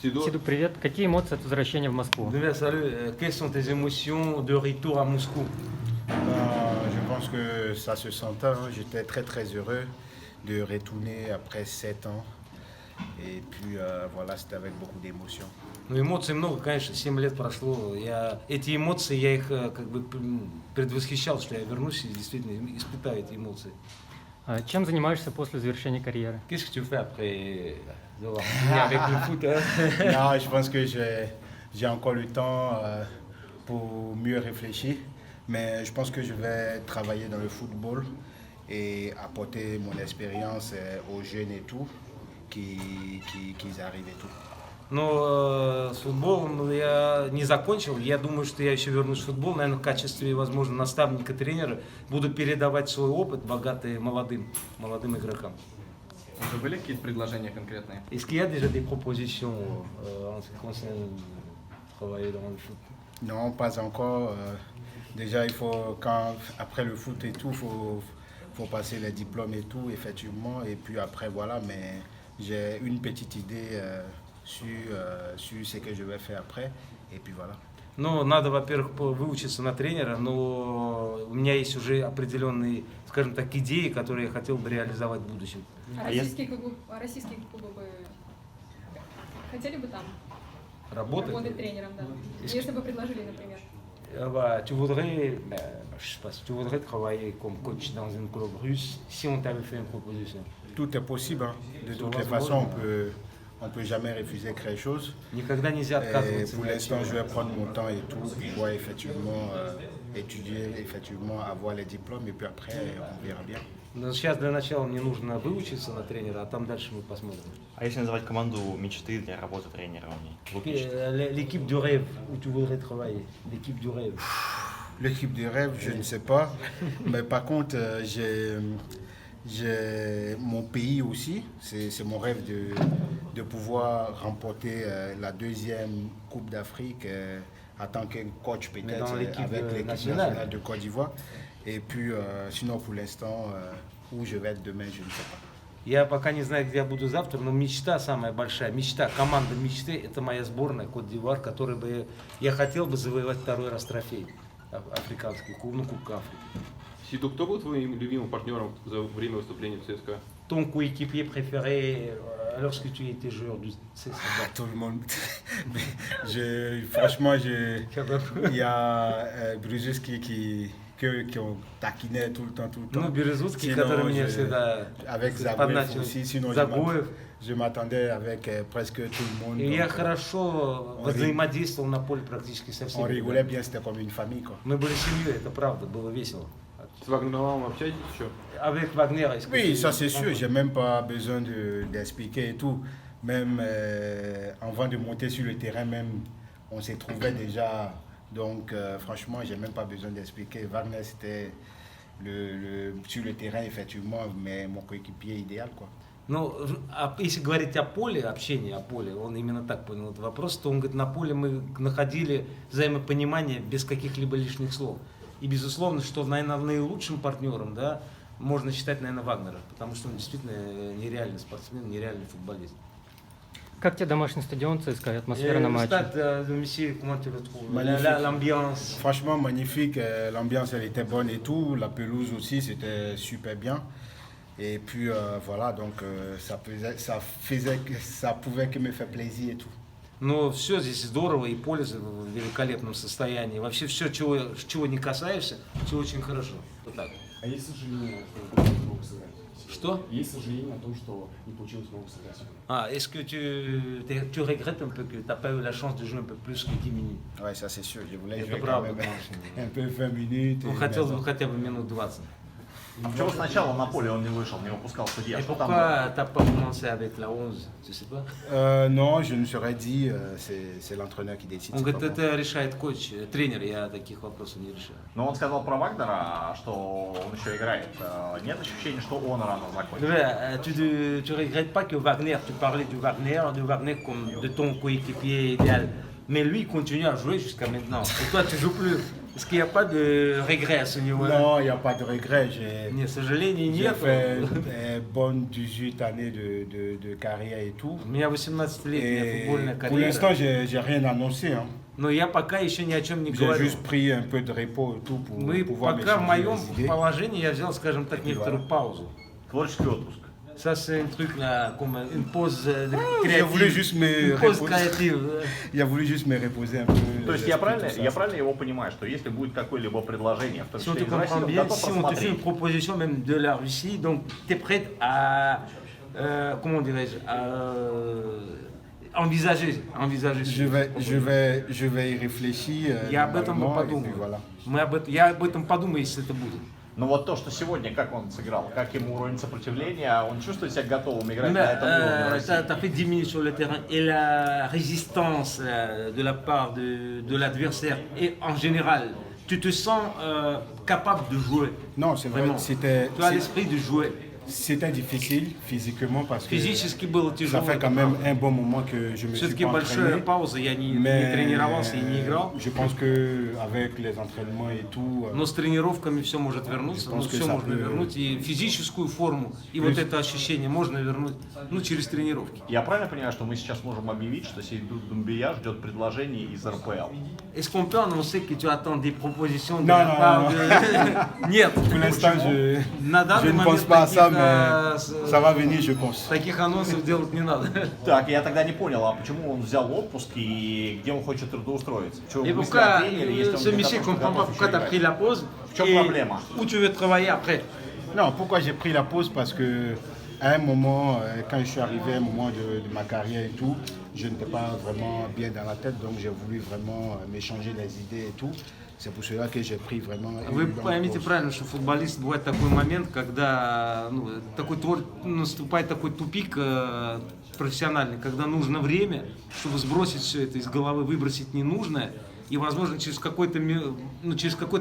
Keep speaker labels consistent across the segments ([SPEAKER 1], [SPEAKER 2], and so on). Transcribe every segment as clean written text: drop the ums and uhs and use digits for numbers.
[SPEAKER 1] Сиду, привет. Какие эмоции от возвращения в Москву?
[SPEAKER 2] Salut, quelles sont tes émotions de retour à Moscou?
[SPEAKER 3] Je pense que ça se sentait, hein. J'étais très très heureux de retourner après 7 ans. Et puis voilà, c'était avec beaucoup d'émotions.
[SPEAKER 2] Ну, эмоций много, конечно, 7 лет прошло. Эти эмоции, я их как бы предвосхищал, что я вернусь и действительно испытаю эти эмоции.
[SPEAKER 1] Чем занимаешься после завершения карьеры?
[SPEAKER 2] Qu'est-ce que tu fais après avoir fini avec le foot, hein?
[SPEAKER 3] Non, je pense que j'ai encore le temps pour mieux réfléchir. Mais je pense que je vais travailler dans le football et apporter mon expérience aux jeunes et tout, qu'ils arrivent et tout.
[SPEAKER 2] Но с футболом я не закончил. Я думаю, что я еще вернусь в футбол, наверное, в качестве, возможно, наставника, тренера. Буду передавать свой опыт богатый молодым игрокам.
[SPEAKER 4] Уже были какие-то предложения конкретные?
[SPEAKER 2] Est-ce qu'il y a déjà des propositions en ce qui concerne travailler dans le foot?
[SPEAKER 3] Non, pas encore. Déjà, il faut, après le foot et tout, faut passer les diplômes et tout, effectivement. Et puis après, voilà, mais j'ai une petite idée sur ce que je vais faire après. Et puis voilà.
[SPEAKER 2] Ну, надо, во-первых, выучиться на тренера, но у меня есть уже определенные, скажем так, идеи, которые я хотел бы реализовать в будущем.
[SPEAKER 5] Российские клубы бы хотели бы там работать тренером, да? Если бы предложили, например.
[SPEAKER 2] Tu voudrais, je sais pas, si tu voudrais travailler comme coach dans un club russe, si on t'avait fait une proposition.
[SPEAKER 3] Tout est possible, hein. De toutes les façons, on peut jamais refuser quelque chose.
[SPEAKER 2] Никогда нельзя отказываться.
[SPEAKER 3] Pour l'instant, je vais prendre mon temps et tout, pour effectivement étudier, effectivement avoir les diplômes et puis après, on verra bien.
[SPEAKER 2] Но сейчас для начала мне нужно выучиться на тренера, а там дальше мы посмотрим.
[SPEAKER 6] А если называть команду мечты для работы тренером?
[SPEAKER 2] L'équipe du rêve où tu voudrais travailler, l'équipe du rêve.
[SPEAKER 3] L'équipe du rêve, je ne sais pas, mais par contre, j'ai mon pays aussi, c'est mon rêve de pouvoir remporter la deuxième Coupe d'Afrique en tant que coach peut-être avec l'équipe nationale de Côte d'Ivoire. Et puis sinon pour l'instant, où je vais être demain, je ne sais pas.
[SPEAKER 2] Я пока не знаю, где я буду завтра, но мечта самая большая, мечта, команда мечты, это моя сборная Кот-д'Ивуар, которой бы я хотел бы завоевать второй раз трофей африканский, Кубка Африки.
[SPEAKER 4] Сиду, кто был твоим любимым партнером за время выступления в ЦСКА?
[SPEAKER 2] Ton coéquipier préféré lorsque tu étais joueur du CSKA?
[SPEAKER 3] Tout le monde. Franchement, il y a Brzezinski qui ont taquiné tout le temps.
[SPEAKER 2] Ну, Березутский, который меня всегда
[SPEAKER 3] avec Zagoev aussi, sinon je m'attendais avec presque tout le monde.
[SPEAKER 2] И я хорошо взаимодействовал на поле практически со всеми.
[SPEAKER 3] On rigolait bien, c'était comme une famille, quoi.
[SPEAKER 2] Мы были семьей, это правда, было весело.
[SPEAKER 4] С Вагнером общаетесь еще?
[SPEAKER 2] Avec Wagner,
[SPEAKER 3] Oui, ça c'est sûr, j'ai même pas besoin d'expliquer et tout. Même avant de monter sur le terrain, même on s'est trouvé déjà. Donc franchement, j'ai même pas besoin d'expliquer. Wagner, c'était sur le terrain, effectivement, mais mon coéquipier idéal, quoi.
[SPEAKER 2] Ну, если говорить о поле, общение о поле, он именно так понял этот вопрос, то он говорит, на поле мы находили взаимопонимание без каких-либо лишних слов. И безусловно, что, наверное, наилучшим партнером, да, можно считать, наверное, Вагнера, потому что он действительно нереальный спортсмен, нереальный футболист.
[SPEAKER 1] Как тебе домашний стадион ЦСКА и атмосфера на матче?
[SPEAKER 2] L'ambiance.
[SPEAKER 3] Franchement, magnifique. L'ambiance, elle était bonne et tout. La pelouse aussi, c'était super bien. Et puis voilà, donc ça pouvait que me faire plaisir et tout.
[SPEAKER 2] Но все здесь здорово, и поле в великолепном состоянии. Вообще все, чего не касаешься, все очень хорошо. Вот так.
[SPEAKER 7] А есть сожаление, что не мог сыграть?
[SPEAKER 2] Что?
[SPEAKER 7] Есть сожаление о том, что не получилось много сыграть?
[SPEAKER 2] Est-ce que tu regrettes un peu que tu n'as pas eu la chance de jouer un peu plus que 10 minutes?
[SPEAKER 3] Ouais, ça c'est sûr. Je voulais
[SPEAKER 2] Это
[SPEAKER 3] jouer quand
[SPEAKER 2] правда,
[SPEAKER 3] même
[SPEAKER 2] конечно.
[SPEAKER 3] un peu 20 minutes.
[SPEAKER 2] Ну, хотелось бы хотя бы минут 20.
[SPEAKER 6] А почему сначала на поле он не вышел, не выпускал судья?
[SPEAKER 2] Et
[SPEAKER 6] Что там
[SPEAKER 2] pourquoi t'as pas commencé avec la 11? Tu sais pas?
[SPEAKER 3] Non, je me serais dit, c'est l'entraîneur qui décide.
[SPEAKER 2] Он
[SPEAKER 3] c'est
[SPEAKER 2] говорит,
[SPEAKER 3] pas moi.
[SPEAKER 2] это решает коуч, тренер, я таких вопросов не решаю.
[SPEAKER 6] Но он сказал про Вагнера, что он еще играет. Нет ощущения, что он рано закончил?
[SPEAKER 2] Tu regrettes pas que Wagner, tu parlais de Wagner comme de ton coéquipier idéal, mais lui il continue à jouer jusqu'à maintenant. Et toi tu joues plus. Est-ce qu'il n'y a pas de regret à ce niveau-là?
[SPEAKER 3] Non, il n'y a pas de regret.
[SPEAKER 2] Нет, сожалений
[SPEAKER 3] J'ai
[SPEAKER 2] нет.
[SPEAKER 3] fait bonnes 18 années de carrière et tout.
[SPEAKER 2] У меня 18-летняя
[SPEAKER 3] Et
[SPEAKER 2] футбольная
[SPEAKER 3] pour
[SPEAKER 2] карьера.
[SPEAKER 3] l'instant, j'ai rien annoncé. Hein.
[SPEAKER 2] Но я пока еще ни о чем не
[SPEAKER 3] J'ai
[SPEAKER 2] говорю.
[SPEAKER 3] juste pris un peu de repos et tout pour
[SPEAKER 2] Мы
[SPEAKER 3] pouvoir
[SPEAKER 2] пока в
[SPEAKER 3] m'échanger
[SPEAKER 2] моем
[SPEAKER 3] les idées.
[SPEAKER 2] положении я взял, скажем так, некоторую паузу.
[SPEAKER 6] Творческий отпуск.
[SPEAKER 2] Ça, c'est un truc là, comme une pause
[SPEAKER 3] J'ai voulu
[SPEAKER 2] créative.
[SPEAKER 3] juste me
[SPEAKER 2] Une pause
[SPEAKER 3] reposer.
[SPEAKER 2] créative.
[SPEAKER 3] Il a voulu juste me reposer un peu.
[SPEAKER 6] То есть я правильно его понимаю, что если будет какое-либо предложение, в том
[SPEAKER 2] Si on
[SPEAKER 6] числе
[SPEAKER 2] te
[SPEAKER 6] из России,
[SPEAKER 2] comprend
[SPEAKER 6] он
[SPEAKER 2] bien,
[SPEAKER 6] готов
[SPEAKER 2] si on te fait une
[SPEAKER 6] рассмотреть.
[SPEAKER 2] proposition même de la Russie, donc tu es prête à, comment dirais-je, à envisager
[SPEAKER 3] Je vais y réfléchir.
[SPEAKER 2] Я об этом
[SPEAKER 3] normalement, et puis
[SPEAKER 2] подумаю.
[SPEAKER 3] voilà.
[SPEAKER 2] Я об этом подумаю, если это будет.
[SPEAKER 6] Но вот то, что сегодня, как он сыграл, как ему уровень сопротивления, он чувствует себя готовым играть
[SPEAKER 2] Mais
[SPEAKER 6] на этом уровне в России?
[SPEAKER 2] tu as fait 10 minutes sur le terrain et la résistance de la part de l'adversaire et en général, tu te sens capable de jouer.
[SPEAKER 3] Non, c'est vrai,
[SPEAKER 2] Vraiment. Tu as l'esprit de jouer.
[SPEAKER 3] c'était difficile physiquement parce que
[SPEAKER 2] Физически было
[SPEAKER 3] ça
[SPEAKER 2] тяжело.
[SPEAKER 3] fait quand même un bon moment que je me suis
[SPEAKER 2] Все-таки
[SPEAKER 3] pas
[SPEAKER 2] большая
[SPEAKER 3] entraîné.
[SPEAKER 2] пауза, я не
[SPEAKER 3] Mais
[SPEAKER 2] тренировался и не играл.
[SPEAKER 3] je pense que avec les entraînements et tout,
[SPEAKER 2] Но с тренировками все может вернуться,
[SPEAKER 3] Je pense que
[SPEAKER 2] все
[SPEAKER 3] ça
[SPEAKER 2] можно
[SPEAKER 3] peut-
[SPEAKER 2] вернуть, и физическую форму, и вот это ощущение можно вернуть, через тренировки.
[SPEAKER 6] Я правильно понимаю, что мы сейчас можем объявить, что Сейду Думбия ждет предложений из РПЛ?
[SPEAKER 2] Est-ce qu'on peut annoncer que tu attends des propositions de
[SPEAKER 3] Non,
[SPEAKER 2] la
[SPEAKER 3] non,
[SPEAKER 2] part
[SPEAKER 3] non.
[SPEAKER 2] de... Нет,
[SPEAKER 3] pour l'instant
[SPEAKER 2] на
[SPEAKER 3] je
[SPEAKER 2] данный
[SPEAKER 3] ne pense
[SPEAKER 2] момент
[SPEAKER 3] pas à ça,
[SPEAKER 2] таких,
[SPEAKER 3] mais ça va venir, je pense.
[SPEAKER 2] таких анонсов делать не надо.
[SPEAKER 6] Так, я тогда не понял, а почему он взял отпуск и где он хочет трудоустроиться? Почему
[SPEAKER 2] Et
[SPEAKER 6] мысли о
[SPEAKER 2] pourquoi
[SPEAKER 6] тренере, если он
[SPEAKER 2] ce
[SPEAKER 6] не
[SPEAKER 2] monsieur
[SPEAKER 6] готов,
[SPEAKER 2] comprend pas
[SPEAKER 6] готов
[SPEAKER 2] pourquoi
[SPEAKER 6] еще
[SPEAKER 2] tu as
[SPEAKER 6] играть?
[SPEAKER 2] pris la pause
[SPEAKER 6] В чем
[SPEAKER 2] et
[SPEAKER 6] проблема?
[SPEAKER 2] où tu veux travailler après.
[SPEAKER 3] Non, pourquoi j'ai pris la pause? Parce que à un moment, quand je suis arrivé, à un moment de ma carrière et tout, je n'étais pas vraiment bien dans la tête, donc j'ai voulu vraiment m'échanger les idées et tout. C'est pour cela que j'ai pris vraiment
[SPEAKER 2] Вы
[SPEAKER 3] une longue
[SPEAKER 2] поймите
[SPEAKER 3] pause.
[SPEAKER 2] правильно, что футболист бывает такой момент, когда наступает такой тупик профессиональный, когда нужно время, чтобы сбросить все это из головы, выбросить ненужное, и, возможно, через какой-то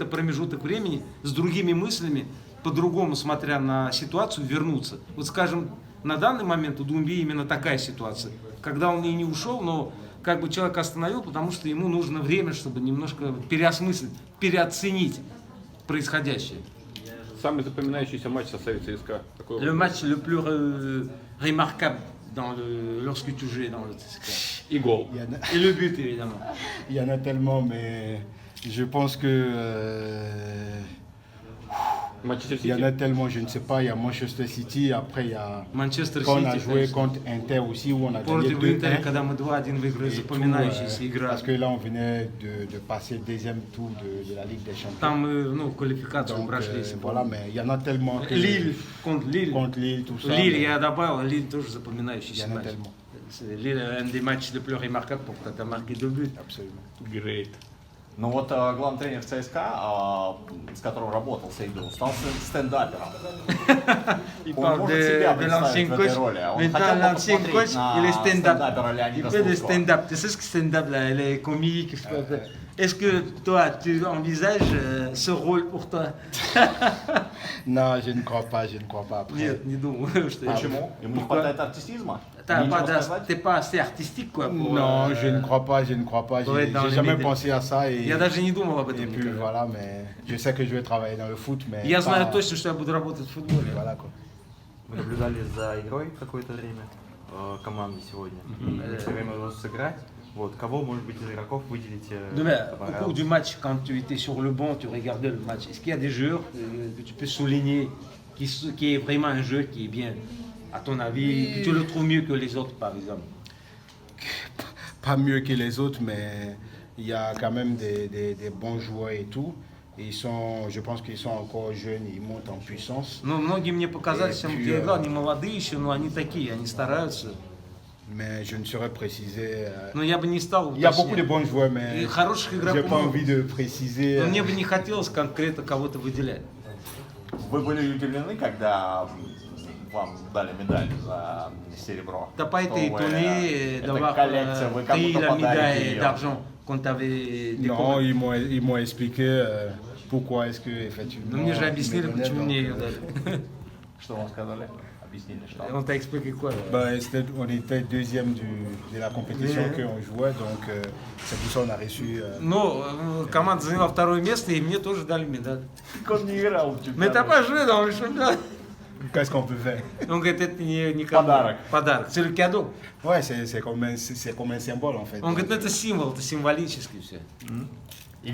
[SPEAKER 2] промежуток времени с другими мыслями, по-другому смотря на ситуацию, вернуться. Вот, скажем, на данный момент у Думби именно такая ситуация, когда он и не ушел, но как бы человек остановил, потому что ему нужно время, чтобы немножко переосмыслить, переоценить происходящее.
[SPEAKER 4] Самый запоминающийся матч со ЦСКА. Какой
[SPEAKER 2] Le
[SPEAKER 4] он?
[SPEAKER 2] match le plus remarquable lorsque tu jouais dans le CSKA.
[SPEAKER 4] И гол.
[SPEAKER 2] Et le but, évidemment.
[SPEAKER 3] Il y en a tellement, mais je pense que
[SPEAKER 4] Манчестер
[SPEAKER 3] il y en a
[SPEAKER 4] Сити.
[SPEAKER 3] tellement, je ne sais pas. Il y a Manchester City, après il y a
[SPEAKER 2] Манчестер
[SPEAKER 3] quand on a
[SPEAKER 2] Сити,
[SPEAKER 3] joué
[SPEAKER 2] конечно.
[SPEAKER 3] contre Inter aussi où on a gagné
[SPEAKER 2] Против Интера,
[SPEAKER 3] 2-1.
[SPEAKER 2] когда мы 2-1 выиграли,
[SPEAKER 3] Et tout,
[SPEAKER 2] запоминающаяся игра.
[SPEAKER 3] parce que là on venait de passer le deuxième tour de la Ligue des Champions.
[SPEAKER 2] Там мы квалификацию
[SPEAKER 3] Donc
[SPEAKER 2] прошли. если
[SPEAKER 3] voilà,
[SPEAKER 2] помню.
[SPEAKER 3] mais il y en a tellement que
[SPEAKER 2] Лиль, contre Лиль.
[SPEAKER 3] contre Lille, tout ça.
[SPEAKER 2] Лиль,
[SPEAKER 3] mais
[SPEAKER 2] я добавил, Лиль тоже
[SPEAKER 3] il y
[SPEAKER 2] запоминающийся
[SPEAKER 3] en a
[SPEAKER 2] матч.
[SPEAKER 3] tellement.
[SPEAKER 2] C'est Лиль, un des matchs les plus remarquables, pour tu as marqué 2 buts.
[SPEAKER 3] Absolument.
[SPEAKER 4] Great.
[SPEAKER 6] Ну вот главный тренер ЦСКА, с которым работал Сейду, стал стендапером.
[SPEAKER 2] Il
[SPEAKER 6] Он
[SPEAKER 2] parle
[SPEAKER 6] может себя
[SPEAKER 2] de l'ancien
[SPEAKER 6] представить в этой
[SPEAKER 2] coach.
[SPEAKER 6] роли. Он
[SPEAKER 2] Maintenant,
[SPEAKER 6] хотел бы
[SPEAKER 2] l'ancien
[SPEAKER 6] посмотреть
[SPEAKER 2] coach, il est
[SPEAKER 6] на
[SPEAKER 2] stand-up.
[SPEAKER 6] стендапера
[SPEAKER 2] Il
[SPEAKER 6] Леонида
[SPEAKER 2] fait des
[SPEAKER 6] Слуцкого.
[SPEAKER 2] stand-up. Tu sais ce que stand-up là, les comiques. Est-ce que toi, tu envisages ce rôle pour toi?
[SPEAKER 3] Non, je ne crois pas, je ne crois pas. Après,
[SPEAKER 2] Нет, не думаю, что я.
[SPEAKER 6] Почему? Ему не
[SPEAKER 2] Pourquoi?
[SPEAKER 6] хватает артистизма?
[SPEAKER 2] T'as
[SPEAKER 6] Нечего
[SPEAKER 2] pas
[SPEAKER 6] сказать?
[SPEAKER 2] t'es pas assez artistique quoi. Pour,
[SPEAKER 3] non, je ne crois pas, je ne crois pas.
[SPEAKER 2] pour être dans
[SPEAKER 3] J'ai
[SPEAKER 2] les
[SPEAKER 3] jamais
[SPEAKER 2] médias.
[SPEAKER 3] pensé à ça et,
[SPEAKER 2] Я даже не думал об
[SPEAKER 3] et
[SPEAKER 2] этом
[SPEAKER 3] puis
[SPEAKER 2] никогда.
[SPEAKER 3] voilà, mais je sais que je vais travailler dans le foot, mais
[SPEAKER 2] Я
[SPEAKER 3] pas-
[SPEAKER 2] знаю точно, что я буду работать в футболе.
[SPEAKER 3] Voilà quoi.
[SPEAKER 8] Вы наблюдали за игрой какое-то время команды сегодня. Некоторое время удалось сыграть. Вот, кого, может быть, из игроков выделите?
[SPEAKER 2] Au cours du match, quand tu étais sur le banc, tu regardais le match. Est-ce qu'il y a des joueurs que tu peux souligner qui est vraiment un jeu qui est bien, à ton avis, que tu le trouves mieux que les autres, par exemple?
[SPEAKER 3] Pas mieux que les autres, mais il y a quand même des bons joueurs et tout. Et je pense qu'ils sont encore jeunes, ils montent en puissance.
[SPEAKER 2] Ну, многие мне показали, что
[SPEAKER 3] puis,
[SPEAKER 2] я играл, они молодые еще, но они такие, они стараются.
[SPEAKER 3] Mais je ne saurais préciser.
[SPEAKER 2] Но я бы не стал
[SPEAKER 3] Il y a beaucoup de
[SPEAKER 2] уточнять.
[SPEAKER 3] bons joueurs, mais
[SPEAKER 2] И хороших
[SPEAKER 3] j'ai
[SPEAKER 2] игроков
[SPEAKER 3] pas
[SPEAKER 2] много.
[SPEAKER 3] envie de préciser.
[SPEAKER 2] Но мне бы не хотелось конкретно кого-то выделять.
[SPEAKER 6] Вы были удивлены, когда вам дали медаль за серебро?
[SPEAKER 2] T'as pas
[SPEAKER 6] Что
[SPEAKER 2] été
[SPEAKER 6] вы,
[SPEAKER 2] étonné
[SPEAKER 6] это
[SPEAKER 2] d'avoir
[SPEAKER 6] коллекция, вы как
[SPEAKER 2] pris
[SPEAKER 6] будто
[SPEAKER 2] la
[SPEAKER 6] подарите
[SPEAKER 2] médaille
[SPEAKER 6] ее.
[SPEAKER 2] d'argent qu'on t'avait
[SPEAKER 3] Non,
[SPEAKER 2] décoré?
[SPEAKER 3] ils m'ont expliqué pourquoi est-ce que effectivement.
[SPEAKER 2] Ну мне же
[SPEAKER 3] ils me
[SPEAKER 2] объяснили,
[SPEAKER 3] donnaient,
[SPEAKER 2] почему
[SPEAKER 3] donc,
[SPEAKER 2] мне ее дали.
[SPEAKER 6] Что вам сказали? объяснили, что...
[SPEAKER 2] On t'a expliqué quoi là?
[SPEAKER 3] Bah, on était deuxième de la compétition qu'on jouait, donc c'est pour ça qu'on a reçu.
[SPEAKER 2] Ну, команда заняла второе место, и мне тоже дали медаль.
[SPEAKER 6] Он не играл в
[SPEAKER 2] Mais t'as pas joué dans le championnat.
[SPEAKER 3] Qu'est-ce qu'on peut faire?
[SPEAKER 2] Donc это не подарок. Подарок. C'est le cadeau.
[SPEAKER 3] Ouais, c'est comme un symbole en fait.
[SPEAKER 2] Он говорит, ну это символ, это символически все.